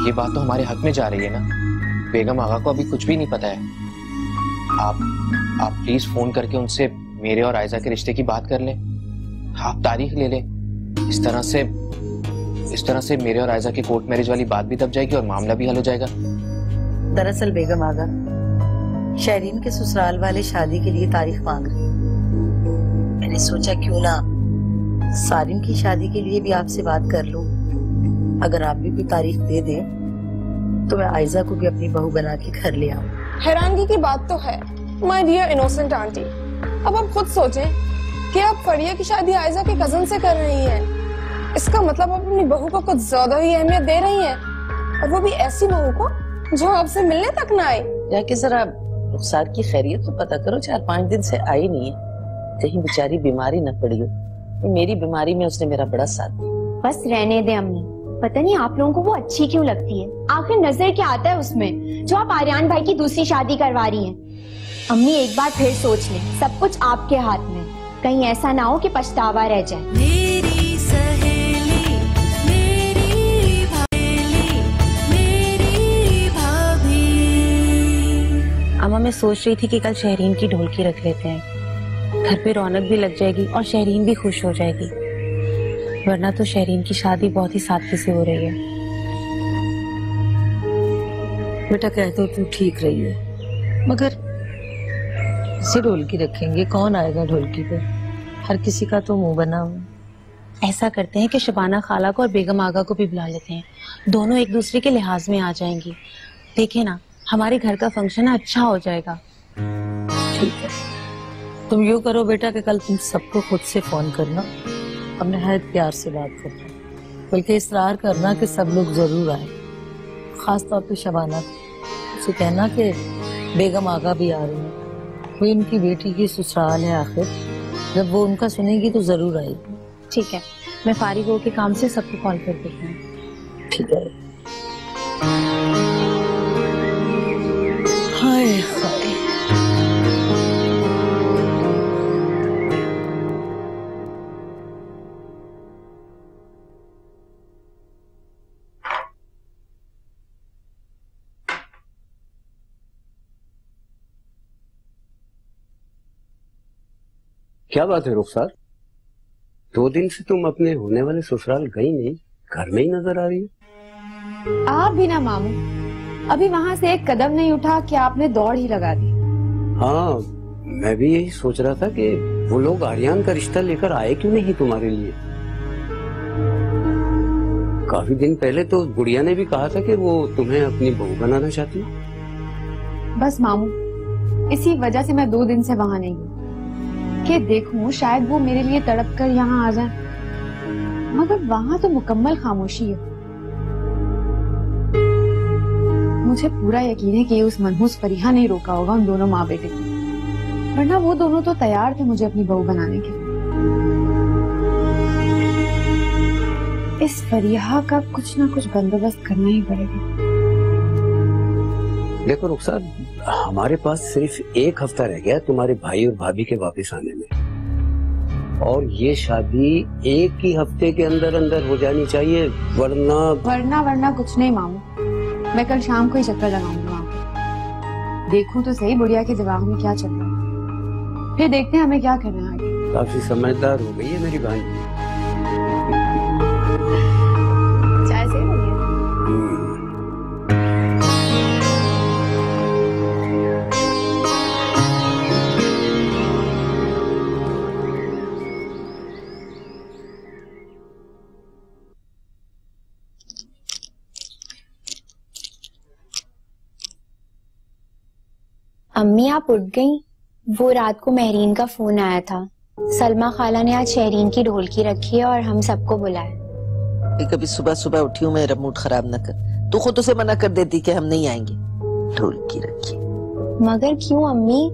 ये बात तो हमारे हक में जा रही है ना। बेगम आगा को अभी कुछ भी नहीं पता है। आप प्लीज फोन करके उनसे मेरे और आयजा के रिश्ते की बात कर लें। आप तारीख ले लें। इस तरह से मेरे और आयजा के कोर्ट मैरिज वाली बात भी दब जाएगी और मामला भी हल हो जाएगा। दरअसल बेगम आगा शहरीन के ससुराल वाले शादी के लिए तारीख मांग रहे। मैंने सोचा क्यों ना सारिन की शादी के लिए भी आपसे बात कर लूं। अगर आप भी कोई तारीख दे दें तो मैं आयजा को भी अपनी बहू बना के घर ले आऊं। हैरानगी की बात तो है माय डियर इनोसेंट आंटी। अब आप खुद सोचें कि आप फरिया की शादी आयजा के कजन से कर रही हैं। इसका मतलब आप अपनी बहू को कुछ ज्यादा ही अहमियत दे रही हैं, और वो भी ऐसी बहू को जो आपसे मिलने तक ना आए। जाके जरा रुखसार की खैरियत तो पता करो, 4-5 दिन से आई नहीं है। कहीं बेचारी बीमारी न पड़ी हो। मेरी बीमारी में उसने मेरा बड़ा साथ दिया। बस रहने दे अम्मी, पता नहीं आप लोगों को वो अच्छी क्यों लगती है। आखिर नजर क्या आता है उसमें जो आप आर्यन भाई की दूसरी शादी करवा रही हैं। अम्मी एक बार फिर सोच लें, सब कुछ आपके हाथ में। कहीं ऐसा ना हो कि पछतावा रह जाए। मेरी सहेली, मेरी भाभी, मेरी भाभी। अम्मा मैं सोच रही थी कि कल शहरीन की ढोलकी रख लेते हैं, घर पे रौनक भी लग जाएगी और शहरीन भी खुश हो जाएगी। वरना तो शहरीन की शादी बहुत ही सादगी से हो रही है। बेटा कह तो तू ठीक रही है, मगर इसे ढोलकी रखेंगे, कौन आएगा ढोलकी पे? हर किसी का तो मुंह बना हुआ। ऐसा करते हैं कि शबाना खाला को और बेगम आगा को भी बुला लेते हैं, दोनों एक दूसरे के लिहाज में आ जाएंगी। देखे ना, हमारे घर का फंक्शन अच्छा हो जाएगा। ठीक है, तुम यूँ करो बेटा कि कल तुम सबको खुद से फोन करना, अब नहायत प्यार से बात करना, बल्कि इसरार करना कि सब लोग जरूर आए। खास तौर पे शबाना, उसे कहना कि बेगम आगा भी आ रही है। वो उनकी बेटी की ससुराल है, आखिर जब वो उनका सुनेगी तो जरूर आएगी। ठीक है, मैं फारिग होके काम से सबको कॉल कर देती हूँ। ठीक है। हाय हाय, क्या बात है रुखसार, 2 दिन से तुम अपने होने वाले ससुराल गई नहीं, घर में ही नजर आ रही हो। आप भी ना मामू, अभी वहाँ से एक कदम नहीं उठा कि आपने दौड़ ही लगा दी। हाँ, मैं भी यही सोच रहा था कि वो लोग आर्यन का रिश्ता लेकर आए क्यों नहीं तुम्हारे लिए। काफी दिन पहले तो गुड़िया ने भी कहा था कि वो तुम्हें अपनी बहू बनाना चाहती है। बस मामू, इसी वजह से मैं 2 दिन से वहाँ नहीं गई कि देखूं शायद वो मेरे लिए तड़प कर यहाँ आ जाए, मगर वहाँ तो मुकम्मल खामोशी है। मुझे पूरा यकीन है कि उस मनहूस फरीहा ने रोका होगा उन दोनों माँ बेटे को, वरना वो दोनों तो तैयार थे मुझे अपनी बहू बनाने के। इस फरीहा का कुछ ना कुछ बंदोबस्त करना ही पड़ेगा। देखो रुखसार, हमारे पास सिर्फ 1 हफ्ता रह गया तुम्हारे भाई और भाभी के वापस आने में, और ये शादी 1 ही हफ्ते के अंदर अंदर हो जानी चाहिए, वरना कुछ नहीं मामू, मैं कल शाम को ही चक्कर लगाऊंगा वहाँ पे। देखूं तो सही बुढ़िया के दिमाग में क्या चल रहा है, फिर देखते हैं हमें क्या करना है आगे। काफी समझदार हो गई है मेरी भांजी। चाय सही बनी है? अम्मी आप उठ गई? वो रात को महरीन का फोन आया था, सलमा खाला ने आज शहरीन की ढोलकी रखी है और हम सबको बुलाया। कभी सुबह सुबह उठी हूँ, मेरा मूड खराब न कर। तू खुद उसे मना कर देती कि हम नहीं आएंगे। ढोलकी रखी मगर क्यों अम्मी,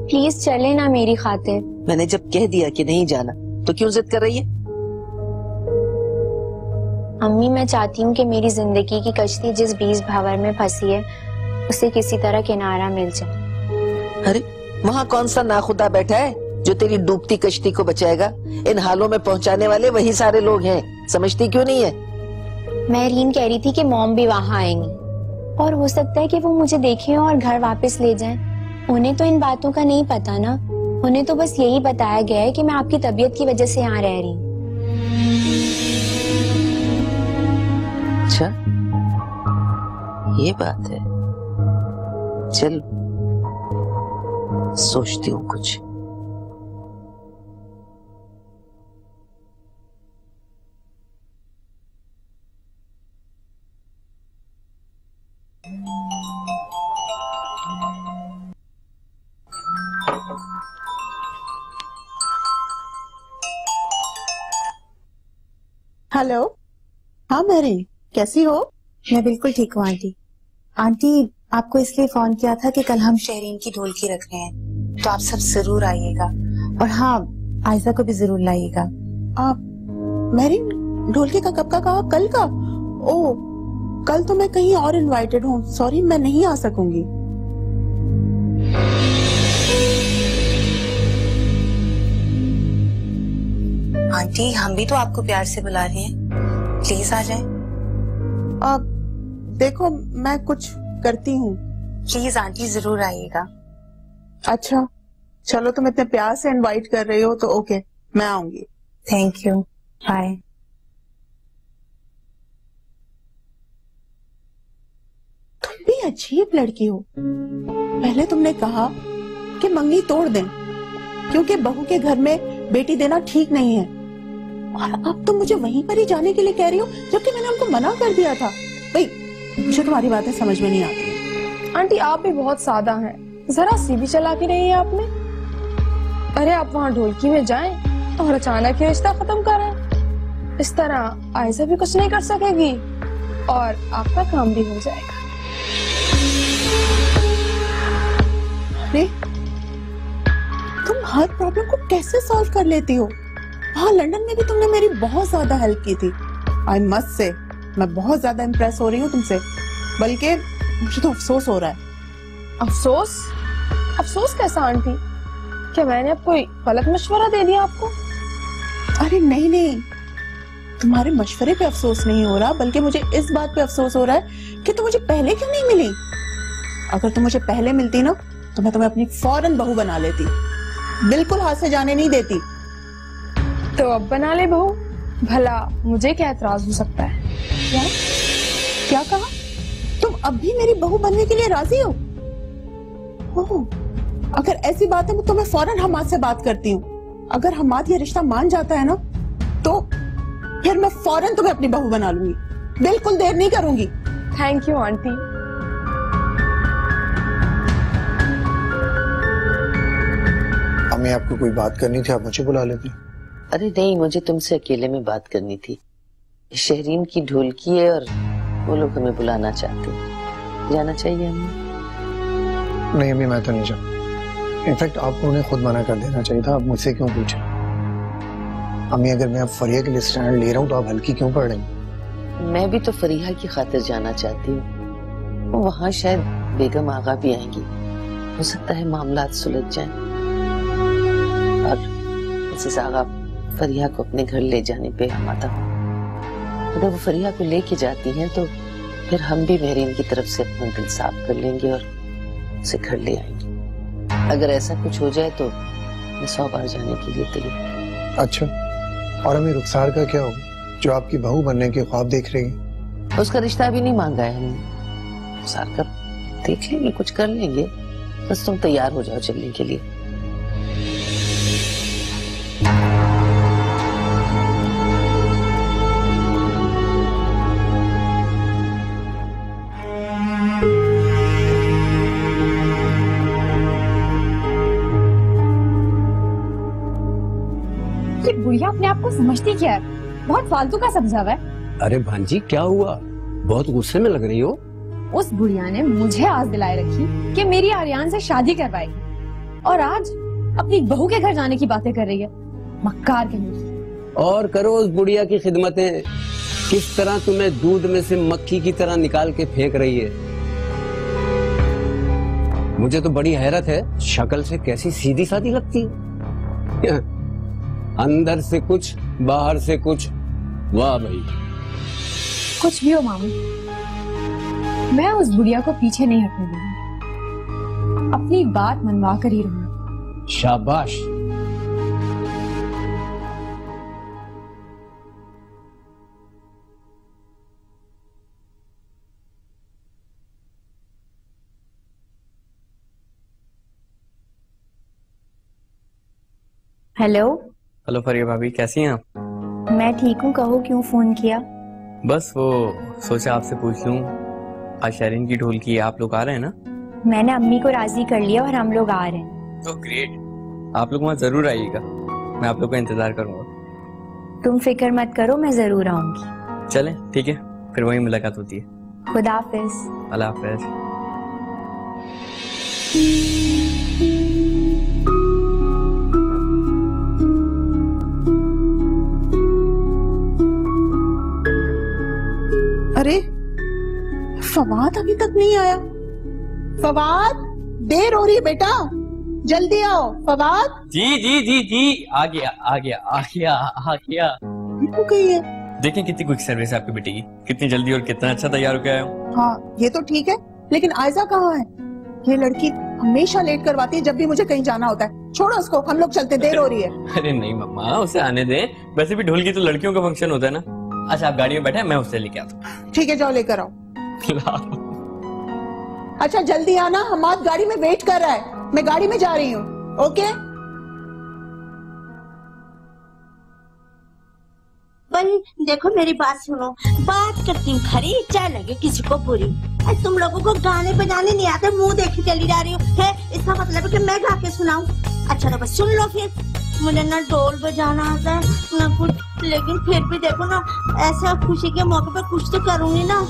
प्लीज चले ना मेरी खातिर। मैंने जब कह दिया कि नहीं जाना तो क्यों जिद कर रही है? अम्मी मैं चाहती हूँ कि मेरी जिंदगी की कश्ती जिस 20 भावर में फंसी है उसे किसी तरह किनारा मिल जाए। अरे वहाँ कौन सा नाखुदा बैठा है जो तेरी डूबती कश्ती को बचाएगा? इन हालों में पहुंचाने वाले वही सारे लोग हैं, समझती क्यों नहीं है? महरीन कह रही थी कि मॉम भी वहां आएंगी और हो सकता है कि वो मुझे देखें और घर वापस ले जाएं। उन्हें तो इन बातों का नहीं पता ना, उन्हें तो बस यही बताया गया है कि मैं आपकी तबीयत की वजह से यहाँ रह रही हूँ। अच्छा, ये बात है। चल, सोचती हूँ कुछ। हेलो, हाँ मैरी, कैसी हो? मैं बिल्कुल ठीक हूँ आंटी। आंटी, आपको इसलिए फोन किया था कि कल हम शहरीन की ढोलकी रख रहे हैं, तो आप सब जरूर आइएगा। और हाँ, आयजा को भी जरूर लाइएगा। मैरी, ढोलकी का कब का कहा? कल का? ओ, कल तो मैं कहीं और इनवाइटेड हूँ, सॉरी मैं नहीं आ सकूंगी। आंटी, हम भी तो आपको प्यार से बुला रहे हैं, प्लीज आ जाएं। देखो, मैं कुछ करती हूँ। प्लीज आंटी, जरूर आइएगा। अच्छा चलो, तुम इतने प्यार से इनवाइट कर रही हो तो ओके, मैं आऊंगी। Thank you, bye. तुम भी अजीब लड़की हो। पहले तुमने कहा कि मंगनी तोड़ दें क्योंकि बहू के घर में बेटी देना ठीक नहीं है, और अब तुम मुझे वहीं पर ही जाने के लिए कह रही हो जबकि मैंने उनको मना कर दिया था। भाई, मुझे तुम्हारी बातें समझ में नहीं आती। आंटी, आप भी बहुत सादा हैं, जरा सी भी चला के रही है आपने। अरे आप वहाँ ढोलकी में जाएं और अचानक ही रिश्ता खत्म करें, इस तरह आयजा भी कुछ नहीं कर सकेगी और आपका काम भी हो जाएगा। अरे तुम हर प्रॉब्लम को कैसे सॉल्व कर लेती हो? हाँ, लंदन में भी तुमने मेरी बहुत ज्यादा हेल्प की थी। आई मस्ट से, मैं बहुत ज्यादा इम्प्रेस हो रही हूँ तुमसे, बल्कि मुझे तो अफसोस हो रहा है। अफसोस? अफसोस कैसा आंटी? क्या मैंने अब कोई गलत मशवरा दे दिया आपको? अरे नहीं नहीं, तुम्हारे मशवरे पे अफसोस नहीं हो रहा, बल्कि मुझे इस बात पे अफसोस हो रहा है कि तुम मुझे पहले क्यों नहीं मिली। अगर तुम मुझे पहले मिलती ना तो मैं तुम्हें अपनी फौरन बहू बना लेती, बिल्कुल हाथ से जाने नहीं देती। तो अब बना ले बहू, भला मुझे क्या एतराज हो सकता है? क्या कहा? तुम अब भी मेरी बहू बनने के लिए राजी हो? ओह, अगर ऐसी बात है तो मैं फौरन हमाद से बात करती हूँ। अगर हमाद ये रिश्ता मान जाता है ना तो फिर मैं फौरन तुम्हें अपनी बहू बना लूंगी, बिल्कुल देर नहीं करूंगी। Thank you aunty. हमें आपको कोई बात करनी थी, आप मुझे बुला लेते। अरे नहीं, मुझे तुमसे अकेले में बात करनी थी। शहरीन की ढोलकी है और वो लोग हमें बुलाना चाहते हैं, जाना चाहिए हमें। नहीं अम्मी, मैं तो नहीं जाऊँ। इनफैक्ट आपको उन्हें खुद मना कर देना चाहिए था, आप मुझसे क्यों पूछे? अम्मी, अगर मैं अब फरिया के लिए स्टैंड ले रहा हूँ तो आप हल्की क्यों पड़ रही? मैं भी तो फरीहा की खातिर जाना चाहती हूँ, वहाँ शायद बेगम आगा भी आएंगी, हो सकता है मामला सुलझ जाए और मिसेस आगा फरीहा को अपने घर ले जाने पे आमादा हो। अगर वो फरीहा को लेके जाती हैं तो फिर हम भी महरीन की तरफ से अपना दिल साफ कर लेंगे और उसे घर ले आएंगे। अगर ऐसा कुछ हो जाए तो मैं 100 बार जाने के लिए तैयार। अच्छा, और हमें रुखसार का क्या होगा जो आपकी बहू बनने के ख्वाब देख रही है? उसका रिश्ता भी नहीं मांगा है हमने। रुखसार का देख लेंगे, कुछ कर लेंगे, बस तुम तैयार हो जाओ चलने के लिए। बुढ़िया अपने आप को समझती क्या है? बहुत फालतू का समझावा है। अरे भांजी, क्या हुआ? बहुत गुस्से में लग रही हो। उस बुढ़िया ने मुझे आस दिलाए रखी कि मेरी आर्यान से शादी करवाएगी, और आज अपनी बहू के घर जाने की बातें कर रही है। मक्कार कहीं। और करो उस बुढ़िया की खिदमतें, किस तरह तुम्हें दूध में से मक्खी की तरह निकाल के फेंक रही है। मुझे तो बड़ी हैरत है, शक्ल से कैसी सीधी सादी लगती है, अंदर से कुछ बाहर से कुछ। वाह भाई। कुछ भी हो मामू, मैं उस बुढ़िया को पीछे नहीं हटने दूंगी। अपनी बात मनवा कर ही रहूंगी। शाबाश। हेलो। हेलो फरिया भाभी, कैसी हैं आप? मैं ठीक हूँ, कहो क्यों फोन किया? बस वो सोचा आपसे पूछ लूं, आज शहरीन की ढोलकी आप लोग आ रहे हैं ना? मैंने अम्मी को राजी कर लिया और हम लोग आ रहे हैं। तो ग्रेट, आप लोग वहाँ जरूर आइएगा, मैं आप लोग का इंतजार करूंगा। तुम फिक्र मत करो, मैं जरूर आऊंगी। चलें ठीक है, फिर वहीं मुलाकात होती है। खुदा हाफिज। अल्लाह हाफिज। अरे फवाद अभी तक नहीं आया। फवाद, देर हो रही है बेटा, जल्दी आओ। फवाद। जी जी जी जी, आ गया आ गया आ गया आ गया। हो गई है। देखें कितनी क्विक सर्विस है आपकी बेटी की, कितनी जल्दी और कितना अच्छा तैयार होकर आया हूँ। हाँ ये तो ठीक है, लेकिन आयजा कहाँ है? ये लड़की हमेशा लेट करवाती है जब भी मुझे कहीं जाना होता है। छोड़ो उसको, हम लोग चलते, देर हो रही है। अरे नहीं मम्मा, उसे आने दें, वैसे भी ढोलकी तो लड़कियों का फंक्शन होता है ना। अच्छा आप गाड़ी में बैठे, मैं उससे लेके आता हूँ। ठीक है, जाओ लेकर आओ। अच्छा जल्दी आना, हमाद गाड़ी में वेट कर रहा है, मैं गाड़ी में जा रही हूँ। ओके। देखो मेरी बात सुनो, बात करती हूँ खरी, चाहे लगे किसी को बुरी। तुम लोगों को गाने बजाने नहीं आते, मुंह देखे चली जा रही हो है, इसका मतलब है कि मैं गा के सुनाऊं? अच्छा तो बस सुन लो फिर। मुझे ना ढोल बजाना आता है ना कुछ, लेकिन फिर भी देखो ना, ऐसा खुशी के मौके पे कुछ तो करूंगी ना।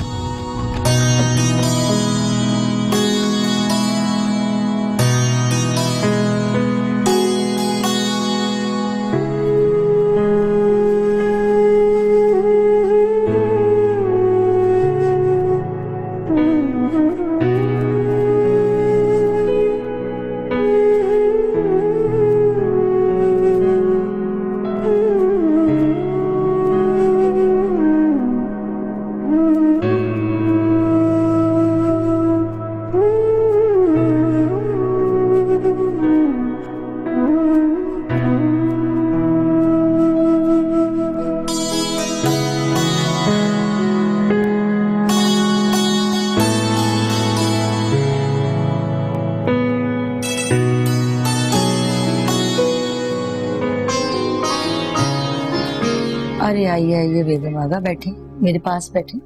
अरे आइए आइए बेगम आगा, बैठे मेरे पास बैठे।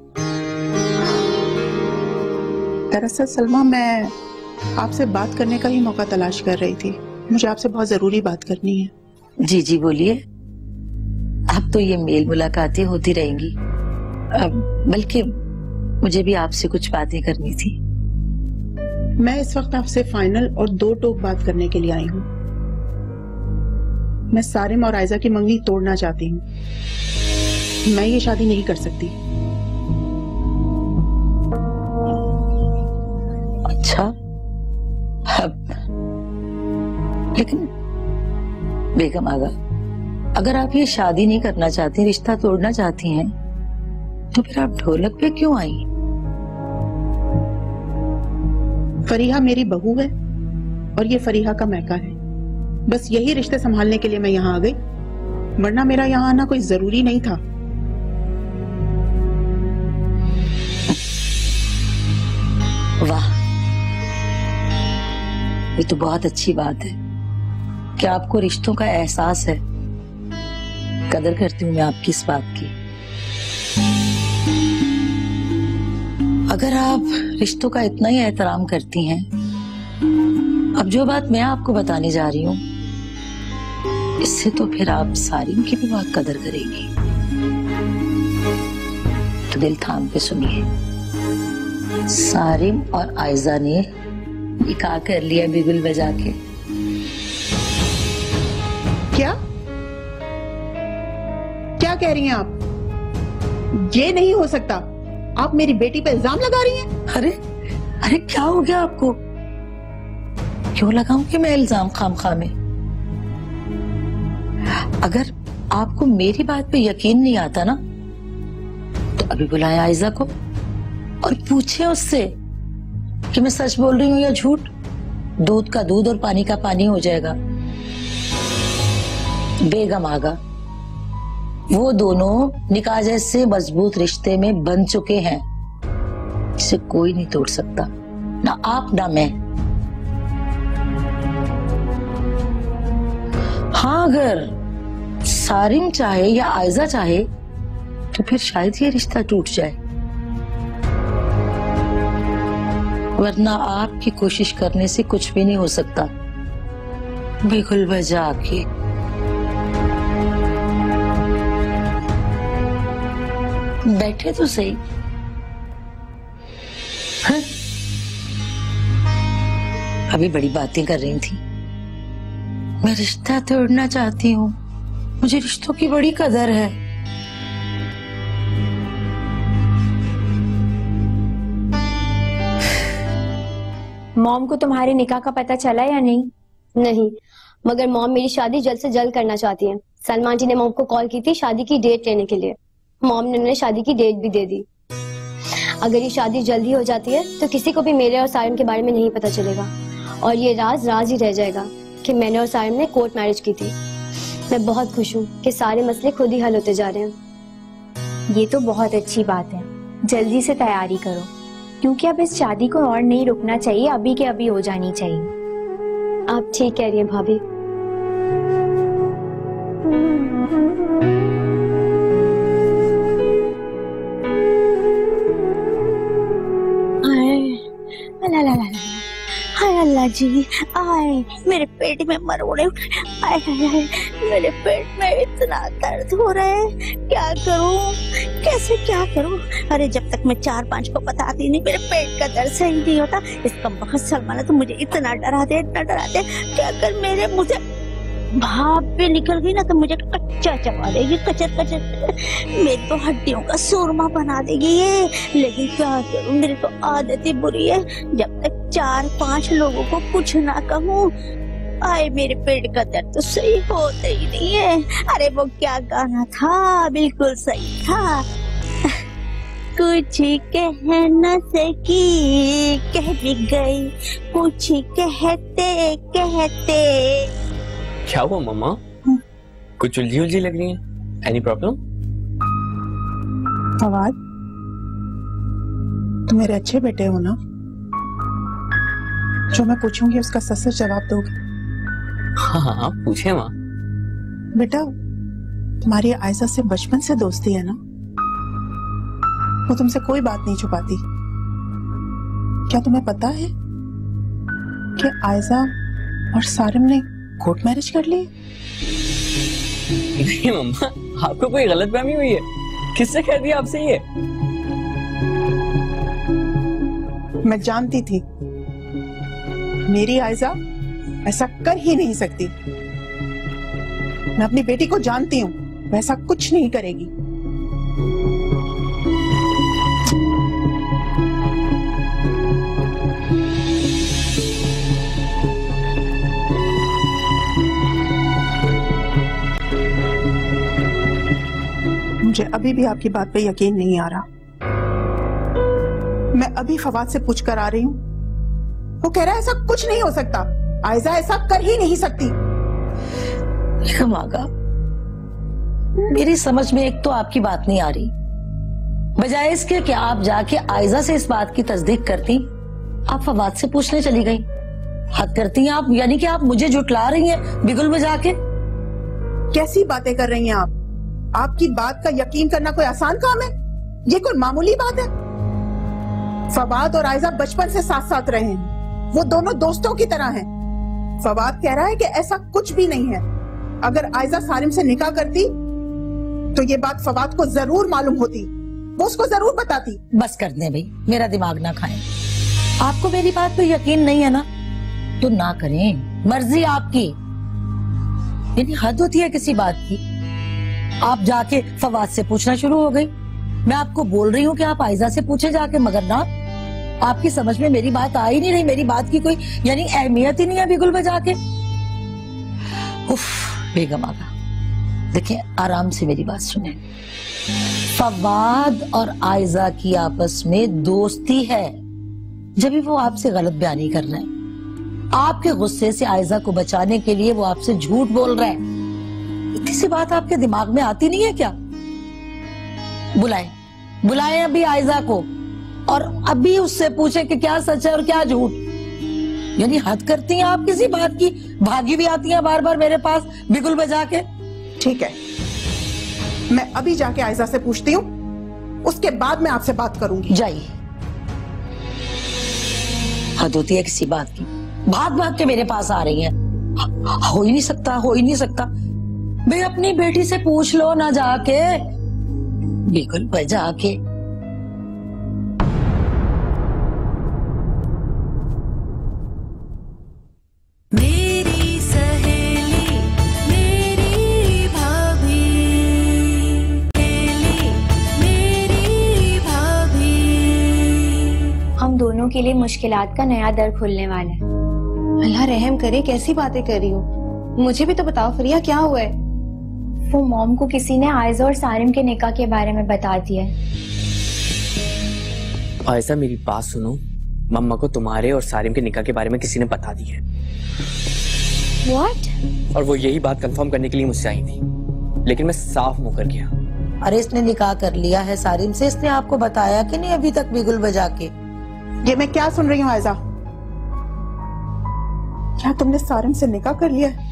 दरअसल सलमा, मैं आपसे बात करने का ही मौका तलाश कर रही थी। मुझे आपसे बहुत जरूरी बात करनी है। जी जी बोलिए। अब तो ये मेल मुलाकातें होती रहेंगी, बल्कि मुझे भी आपसे कुछ बातें करनी थी। मैं इस वक्त आपसे फाइनल और दो टोक बात करने के लिए आई हूँ। मैं सारिम और आयजा की मंगनी तोड़ना चाहती हूँ। मैं ये शादी नहीं कर सकती। अच्छा, लेकिन बेगम आगा, अगर आप ये शादी नहीं करना चाहती, रिश्ता तोड़ना चाहती हैं, तो फिर आप ढोलक पे क्यों आई? फरीहा मेरी बहू है और ये फरीहा का मैका है। बस यही रिश्ते संभालने के लिए मैं यहाँ आ गई, वरना मेरा यहाँ आना कोई जरूरी नहीं था। वाह, ये तो बहुत अच्छी बात है कि आपको रिश्तों का एहसास है। कदर करती हूँ मैं आपकी इस बात की। अगर आप रिश्तों का इतना ही एहतराम करती हैं, अब जो बात मैं आपको बताने जा रही हूँ, इससे तो फिर आप सारिम की भी बहुत कदर करेंगी। तो दिल थाम के सुनिए, सारिम और आयजा ने निकाह कर लिया बिगुल बजा के। क्या क्या कह रही हैं आप? ये नहीं हो सकता। आप मेरी बेटी पे इल्जाम लगा रही हैं। अरे अरे क्या हो गया आपको? क्यों लगाऊंगी मैं इल्जाम खामखा में? अगर आपको मेरी बात पे यकीन नहीं आता ना, तो अभी बुलाएं आयजा को और पूछे उससे कि मैं सच बोल रही हूँ या झूठ। दूध का दूध और पानी का पानी हो जाएगा। बेगम आगा, वो दोनों निकाह जैसे मजबूत रिश्ते में बन चुके हैं, जिसे कोई नहीं तोड़ सकता, ना आप ना मैं। हाँ, अगर सारिम चाहे या आयजा चाहे तो फिर शायद ये रिश्ता टूट जाए, वरना आपकी कोशिश करने से कुछ भी नहीं हो सकता। बिल्कुल बजा के बैठे तो सही। हाँ? अभी बड़ी बातें कर रही थी। मैं रिश्ता तोड़ना चाहती हूँ, मुझे रिश्तों की बड़ी कदर है। मॉम को तुम्हारे निकाह का पता चला या नहीं? नहीं, मगर मॉम मेरी शादी जल्द से जल्द करना चाहती है। सलमान जी ने मॉम को कॉल की थी शादी की डेट लेने के लिए। मॉम ने उन्हें शादी की डेट भी दे दी। अगर ये शादी जल्दी हो जाती है तो किसी को भी मेरे और सारिम के बारे में नहीं पता चलेगा और ये राज ही रह जाएगा कि मैंने और सारिम ने कोर्ट मैरिज की थी। मैं बहुत खुश हूँ कि सारे मसले खुद ही हल होते जा रहे हैं। ये तो बहुत अच्छी बात है। जल्दी से तैयारी करो, क्योंकि अब इस शादी को और नहीं रुकना चाहिए, अभी के अभी हो जानी चाहिए। आप ठीक कह रही हैं भाभी। ला ला ला ला। हाय अल्लाह जी, आए मेरे पेट में मरोड़े उठ। आए हाय हाय, मेरे पेट में इतना दर्द हो रहा है, क्या करूं, कैसे क्या करूं। अरे जब तक मैं 4-5 को बताती नहीं मेरे पेट का दर्द सही नहीं होता। इसका बहुत सलमान तो मुझे इतना डरा दे कि अगर मेरे मुंह से भाप भी निकल गई ना तो मुझे कच्चा चबा देगी, कचर मेरी तो हड्डियों का सूरमा बना देगी ये। लेकिन क्या करूं, मेरी तो आदत ही बुरी है, जब तक 4-5 लोगों को कुछ ना कहूँ आए मेरे पेट का दर्द तो सही होता ही नहीं है। अरे वो क्या गाना था, बिल्कुल सही था। कुछ कह न सकी कह भी गई, कुछ कहते कहते। क्या हुआ मम्मा? कुछ उलझी लग रही है। Any problem? फवाद, तुम मेरे अच्छे बेटे हो ना? जो मैं पूछूंगी उसका सच जवाब दोगे? हाँ पूछे माँ। बेटा, तुम्हारी आयजा से बचपन से दोस्ती है ना? वो तुमसे कोई बात नहीं छुपाती। क्या तुम्हें पता है कि आयजा और सारिम ने कोर्ट मैरिज कर ली? नहीं मम्मा, आपको कोई गलतफहमी हुई है। किससे कह दिया आपसे ये? मैं जानती थी मेरी आयजा ऐसा कर ही नहीं सकती। मैं अपनी बेटी को जानती हूँ, वैसा कुछ नहीं करेगी। मुझे अभी भी आपकी बात पे यकीन नहीं आ रहा। मैं अभी फवाद से पूछ कर आ रही हूँ, वो कह रहा है ऐसा कुछ नहीं हो सकता, आयजा ऐसा कर ही नहीं सकती। आगा, मेरी समझ में एक तो आपकी बात नहीं आ रही, बजाय इसके कि आप जाके आयजा से इस बात की तस्दीक करती, आप फवाद से पूछने चली गई। हद करती हैं आप, यानी कि आप मुझे झुटला रही हैं बिगुल बजा के। कैसी बातें कर रही हैं आप? आपकी बात का यकीन करना कोई आसान काम है? ये कोई मामूली बात है? फवाद और आयजा बचपन से साथ साथ रहे हैं, वो दोनों दोस्तों की तरह हैं। फवाद कह रहा है कि ऐसा कुछ भी नहीं है। अगर आयजा सारिम से निकाह करती तो ये बात फवाद को जरूर मालूम होती, वो उसको जरूर बताती। बस कर दे भाई, मेरा दिमाग ना खाएं। आपको मेरी बात पे यकीन नहीं है ना, तो ना करें, मर्जी आपकी। यानी हद होती है किसी बात की। आप जाके फवाद से पूछना शुरू हो गई। मैं आपको बोल रही हूँ कि आप आयजा से पूछे जाके, मगर ना, आपकी समझ में मेरी बात आ ही नहीं रही। मेरी बात की कोई यानी अहमियत ही नहीं है बिगुल बजा के। उफ, बेगम आगा, देखिए, आराम से मेरी बात सुने। फवाद और आयजा की आपस में दोस्ती है, जब भी वो आपसे गलत बयानी कर रहे हैं। आपके गुस्से से आयजा को बचाने के लिए वो आपसे झूठ बोल रहा है। इतनी सी बात आपके दिमाग में आती नहीं है क्या? बुलाएं अभी आयजा को और अभी उससे पूछे कि क्या सच है और क्या झूठ। यानी हद करती हैं आप किसी बात की, भागी भी आती हैं बार बार मेरे पास बिगुल बजा के। ठीक है, मैं अभी जाके आयजा से पूछती हूँ, उसके बाद मैं आपसे बात करूंगी। जाइए। हद होती है किसी बात की, भाग भाग के मेरे पास आ रही हैं। हो ही नहीं सकता, हो ही नहीं सकता। भाई अपनी बेटी से पूछ लो ना जाके, बिल्कुल बजा के। मेरी सहेली मेरी भाभी, मेरी भाभी। हम दोनों के लिए मुश्किलात का नया दर खुलने वाला है। अल्लाह रहम करे, कैसी बातें कर रही हो? मुझे भी तो बताओ फरिया, क्या हुआ है? वो मॉम को किसी ने आयजा और सारिम के निकाह के बारे में बता दिया है। ऐसा मेरी बात सुनो, मम्मा को तुम्हारे और सारिम के निकाह के बारे में किसी ने बता दिया है। What? और वो यही बात कंफर्म करने के लिए मुझसे आई थी, लेकिन मैं साफ मुंह कर गया। अरे इसने निकाह कर लिया है सारिम से, इसने आपको बताया कि नहीं अभी तक बिगुल बजा के? ये मैं क्या सुन रही हूँ आयजा? क्या तुमने सारिम से निकाह कर लिया है?